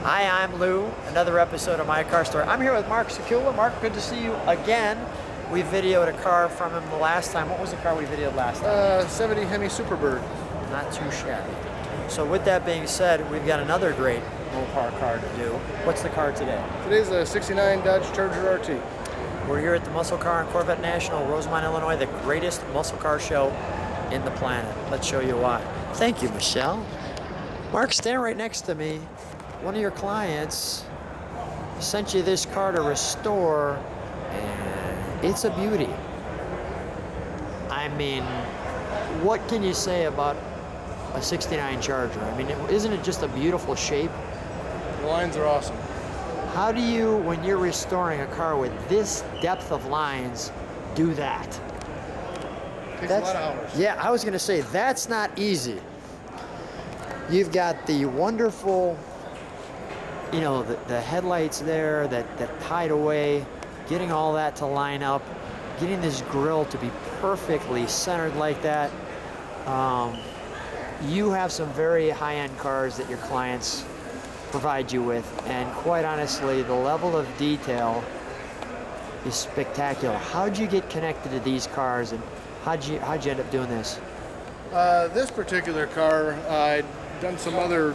Hi, I'm Lou. Another episode of My Car Story. I'm here with Mark Sekula. Mark, good to see you again. We videoed a car from him the last time. What was the car we videoed last time? 70 Hemi Superbird. Not too shabby. So with that being said, we've got another great Mopar car to do. What's the car today? Today's a 69 Dodge Charger RT. We're here at the Car and Corvette National, Rosemont, Illinois, the greatest muscle car show in the planet. Let's show you why. Thank you, Michelle. Mark, stand right next to me. One of your clients sent you this car to restore, and it's a beauty. I mean, what can you say about a 69 Charger? I mean, isn't it just a beautiful shape? The lines are awesome. How do you, when you're restoring a car with this depth of lines, do that? Takes a lot of hours. Yeah, I was going to say, that's not easy. You've got the wonderful, you know, the headlights there that tied away, getting all that to line up, getting this grille to be perfectly centered like that. You have some very high-end cars that your clients provide you with, and quite honestly, the level of detail is spectacular. How'd you get connected to these cars, and how'd you end up doing this? This particular car, I'd done some other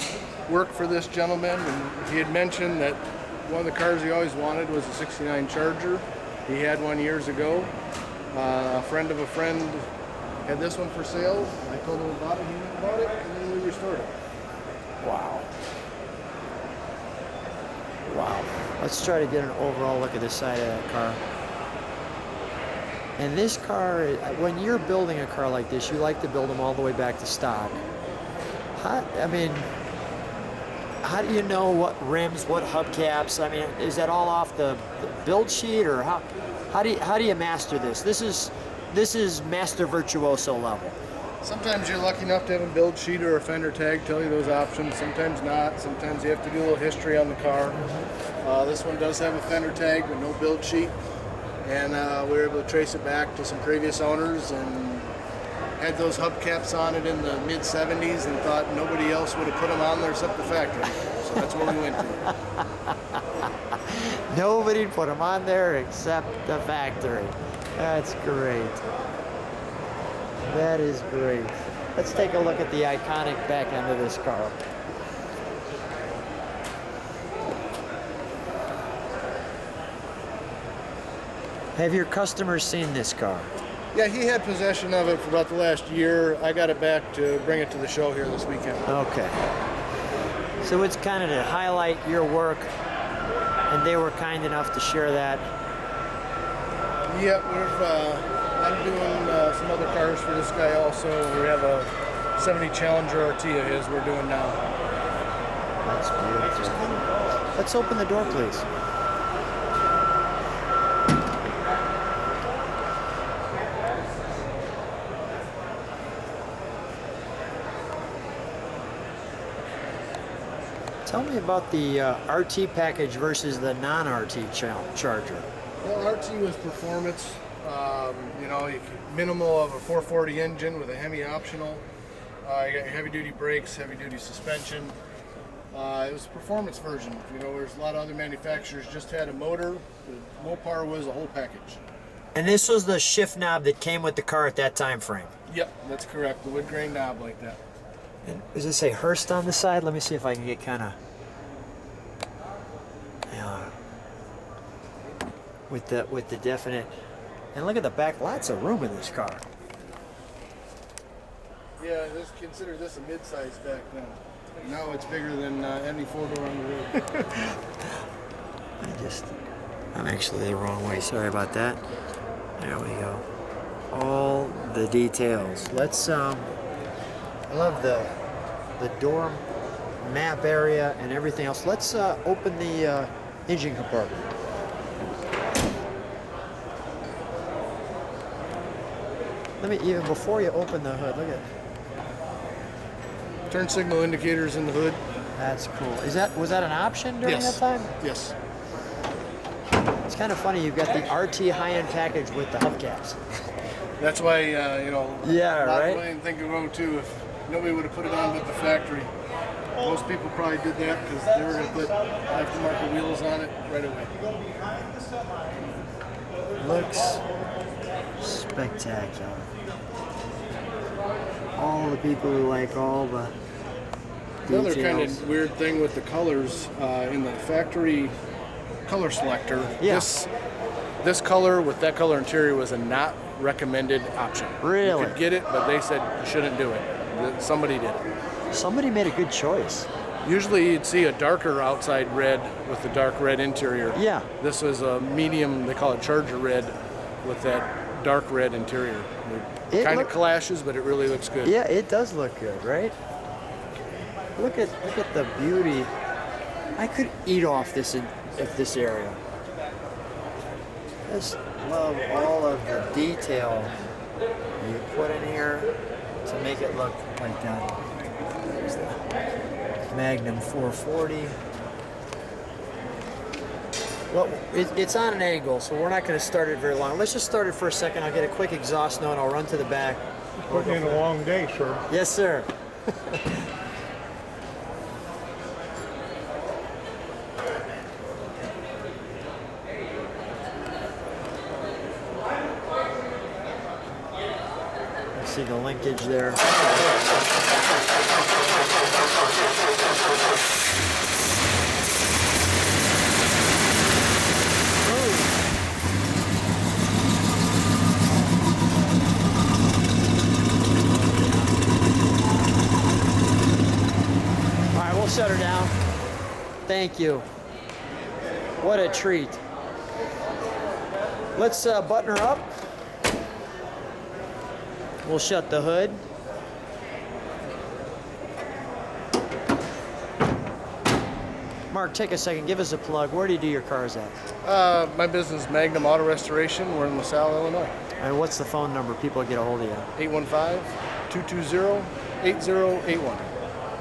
work for this gentleman, and he had mentioned that one of the cars he always wanted was a 69 Charger. He had one years ago. A friend of a friend had this one for sale. I told him about it, he knew about it, and then we restored it. Wow. Wow. Let's try to get an overall look at the side of that car. And this car, when you're building a car like this, you like to build them all the way back to stock. How do you know what rims, what hubcaps? I mean, is that all off the build sheet, or how do you master this? This is master virtuoso level. Sometimes you're lucky enough to have a build sheet or a fender tag tell you those options. Sometimes not. Sometimes you have to do a little history on the car. This one does have a fender tag but no build sheet, and we were able to trace it back to some previous owners and had those hubcaps on it in the mid-70s and thought nobody else would have put them on there except the factory. So that's where we went to. Nobody put them on there except the factory. That's great. That is great. Let's take a look at the iconic back end of this car. Have your customers seen this car? Yeah, he had possession of it for about the last year. I got it back to bring it to the show here this weekend. Okay. So it's kind of to highlight your work, and they were kind enough to share that. Yep, I'm doing some other cars for this guy also. We have a 70 Challenger RT of his we're doing now. That's beautiful. Let's open the door, please. Tell me about the RT package versus the non-RT Charger. Well, RT was performance. You know, minimal of a 440 engine with a Hemi optional. You got heavy-duty brakes, heavy-duty suspension. It was a performance version. You know, there's a lot of other manufacturers just had a motor. The Mopar was a whole package. And this was the shift knob that came with the car at that time frame? Yep, that's correct. The wood grain knob like that. And does it say Hurst on the side? Let me see if I can get kind of with the definite. And look at the back, lots of room in this car. Yeah, consider this a mid-size back then. Now it's bigger than any four-door on the road. I'm actually the wrong way. Sorry about that. There we go. All the details. Let's I love the door map area and everything else. Let's open the engine compartment. Let me, even before you open the hood, look at it. Turn signal indicators in the hood. That's cool. Was that an option during that time? Yes. It's kind of funny, you've got the RT high-end package with the hubcaps. That's why, you know, yeah, a lot right? of I didn't think of them too if nobody would have put it on but the factory. Most people probably did that because they were going to put aftermarket wheels on it right away. Looks spectacular. All the people who like all the Another kind details. of weird thing with the colors in the factory color selector. Yeah. This color with that color interior was a not recommended option. Really? You could get it, but they said you shouldn't do it. Somebody did. Somebody made a good choice. Usually you'd see a darker outside red with the dark red interior. Yeah. This was a medium, they call it Charger red, with that dark red interior. It kind of clashes, but it really looks good. Yeah, it does look good, right? Look at the beauty. I could eat off this area. Just love all of the detail you put in here to make it look like that. There's the Magnum 440. Well, it's on an angle, so we're not going to start it very long. Let's just start it for a second. I'll get a quick exhaust note. I'll run to the back. Putting in a long day, sir. Yes, sir. See the linkage there. All right, we'll shut her down. Thank you. What a treat. Let's button her up. We'll shut the hood. Mark, take a second. Give us a plug. Where do you do your cars at? My business is Magnum Auto Restoration. We're in LaSalle, Illinois. And what's the phone number people get a hold of you? 815-220-8081.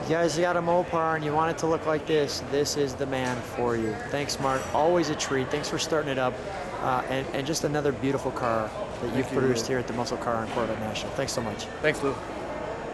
You guys got a Mopar and you want it to look like this is the man for you. Thanks, Mark. Always a treat. Thanks for starting it up. And just another beautiful car that you've produced here at the Muscle Car and Corvette National. Thanks so much. Thanks, Lou.